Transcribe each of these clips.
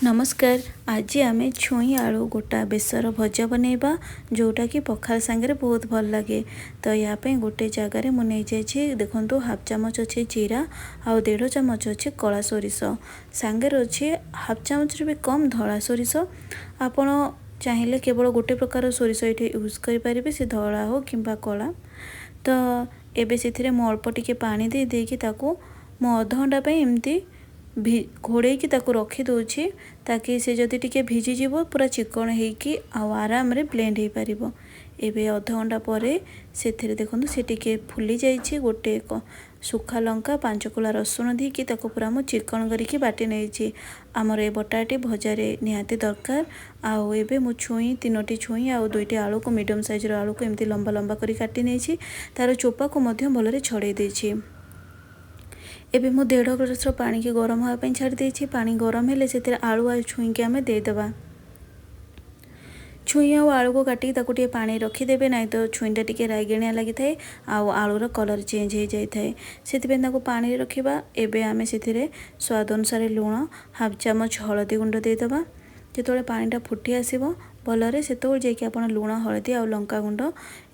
नमस्कार। आज आम छुई आलू गोटा बेसर भजा बनैबा जोटा कि पखाल सांगे बहुत भल लगे। तो यहाँ गोटे जगार मुझे देखो हाफ चामच अच्छे जीरा आउ 1.5 चामच अच्छे कला सोरिष सांगे अच्छे हाफ चामच भी कम धला सोरिष। आपण चाहिए केवल गोटे प्रकार सोरिष ये यूज करें से धला हो कि कला। तो एबे से अल्प टिके पानी देकी ताकू मु अध घंटा एमती घोड़े की ताकू रखी दूची ताकि से जदि टिके भिजी जीवो पूरा चिकन होगी आराम रे ब्लेंड हो पारिबो। एबे अध घंटा पर से देखो से टिके फुली जाइए। गोटे सुखा लंका 5 कोला रसुण देकी ताकू पूरा मु चिकन करके बाटी नहीं आमर ए बटाटी भजारे निहाती दरकार। आउ एबे मु छुई 3टी छुई आउ 2टी आलू को मीडियम साइज आलू को एमती लंबा लंबा करी काटी नहीं तार चोपा को मध्य भलरे छड़े देछि। एबे मु 1.5 ग्लास पानी की गरम होगा छाड़ी देछि। पानी गरम हेले से आलू आ छुई के आम देदेबा। छुई आउ आलू को काटिक ताकू टे पानी रखीदेवे ना तो छुईटा टे राइगिणिया लगी थाए आलूर कलर चेंज हो जाए से पानी रखा। एबे आमे से स्वाद अनुसार लुण हाफ चामच हलदी गुंड देदेबा। जो पानीटा फुटी आसो भलरे से जाकि आप लुण हलदी आ लंका गुंड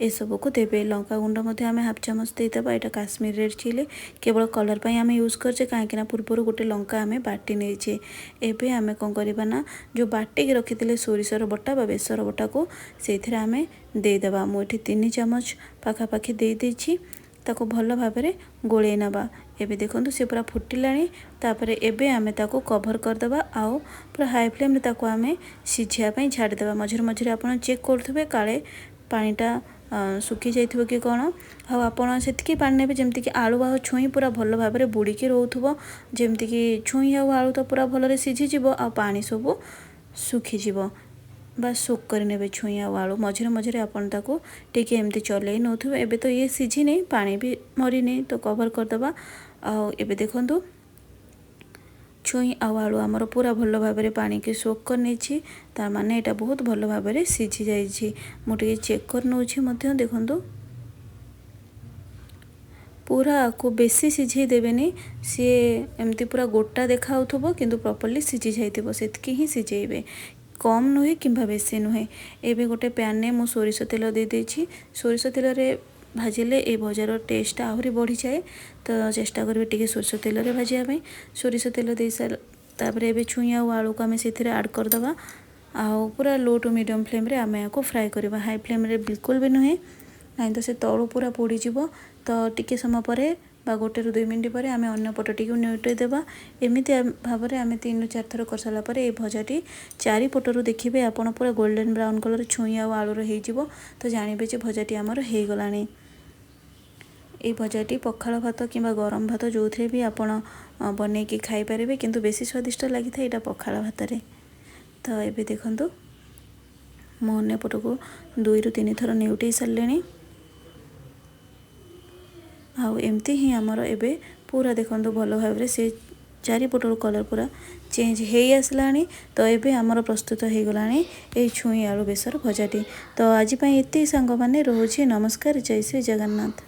ए सब को देवे। लंका गुंड आम हाफ चामच देदेबा। यहाँ काश्मीर रेड चिली केवल कलर पर आम यूज करचे कहीं पूर्वर गोटे लंका आम बाटी नहीं। एबे आम कौन करवा ना जो बाटिक रखी सोरिषर बटा बा बेसर बटा को से आम देदेबा। मुझे 3 चामच पाखापाखि दे देछि ताको भल भाव में गोले नवा। एबे देखो सी पूरा फुटिलाणी तापर एबे आमे ताको कभर करदेबा आउ पूरा हाई फ्लेम रे ताको आमे सिझिया छाड़देबा। मझे मझे आपन चेक करुवे काले पानीटा सुखी जाइथिबो कि कौन आउ आपन सेतिकी पानी नेबे जेमति कि आलू आ छुई पूरा भल भाव में बुड़ीकी रोथुबो। जेमति कि छुई आउ आलू तो पूरा भलरे सिझी जिवो आ पानी सब सुखी जिवो बा सोक कर ने छुई आलू। मझे मझे आपन ताको टिके एमती चलई नौथुबो। एबे तो ये सिझी नहीं पानी भी मरी नहीं तो कवर करदेबा। आउ एबे देखंतु छुई आलू आमर पूरा भल भाव में पानी की सोक कर नहीं तार माने यहाँ बहुत भल भाव में सिझी जाइए। मुझे चेक कर नौछि मध्य देखंतु पूरा को बेसी सिझे देवेनी सी एमती पूरा गोटा देखा होथबो किंतु प्रॉपर्ली सिझी जाइथिबो सेतकी ही सिझेइबे कम नुहे कि बेसी नुहे। एबे गोटे पैन ने मु सोरिष तेल दे देछि। सोरिष तेल रे भाजिले ए भजार टेस्ट आहरी बढ़ी जाए तो चेष्टा करेंगे टिके सोरिष तेल रे भाजिया। सोरिष तेल दे सार तापर एबे छुई आउ आलू को आम से ऐड करदेबा आउ पूरा लो टू मीडियम फ्लेम रे आम या फ्राए करवा। हाई फ्लेम रे बिल्कुल भी नुहे ना तो से तलू पूरा पोड़ीଯିव। तो टिके समय पर बा 1 ରୁ 2 मिनिट पर आम अन्न पटटी को न्यूट्रे देवा। एमती भाव में आम 3 ରୁ 4 थर कर सारा पर ये भजाटी चारिपटू देखिए आपड़ पूरा गोल्डन ब्राउन कलर छुई आउ आलूर हो तो जानवे जे भजाटी आमर हो गलानी। ये भजाटी पखाल भात कि गरम भात जो थे भी आप बनईकि खाईपारे किंतु बेसी स्वादिष्ट लगी था यहाँ पखाल भात रे। तो ये देखो मो अन्न पट को 2 ରୁ 3 थर न्यूटे सारे आउ एमती ही आमर एबे पूरा देखो भल भाव में से चारिपटर कलर पूरा चेंज हो आसलानी। तो एबे आमर प्रस्तुत हो गलानी ये छुई आलू बेसर भजाटी। तो आज एति सांग माने रोचे। नमस्कार। जय श्री जगन्नाथ।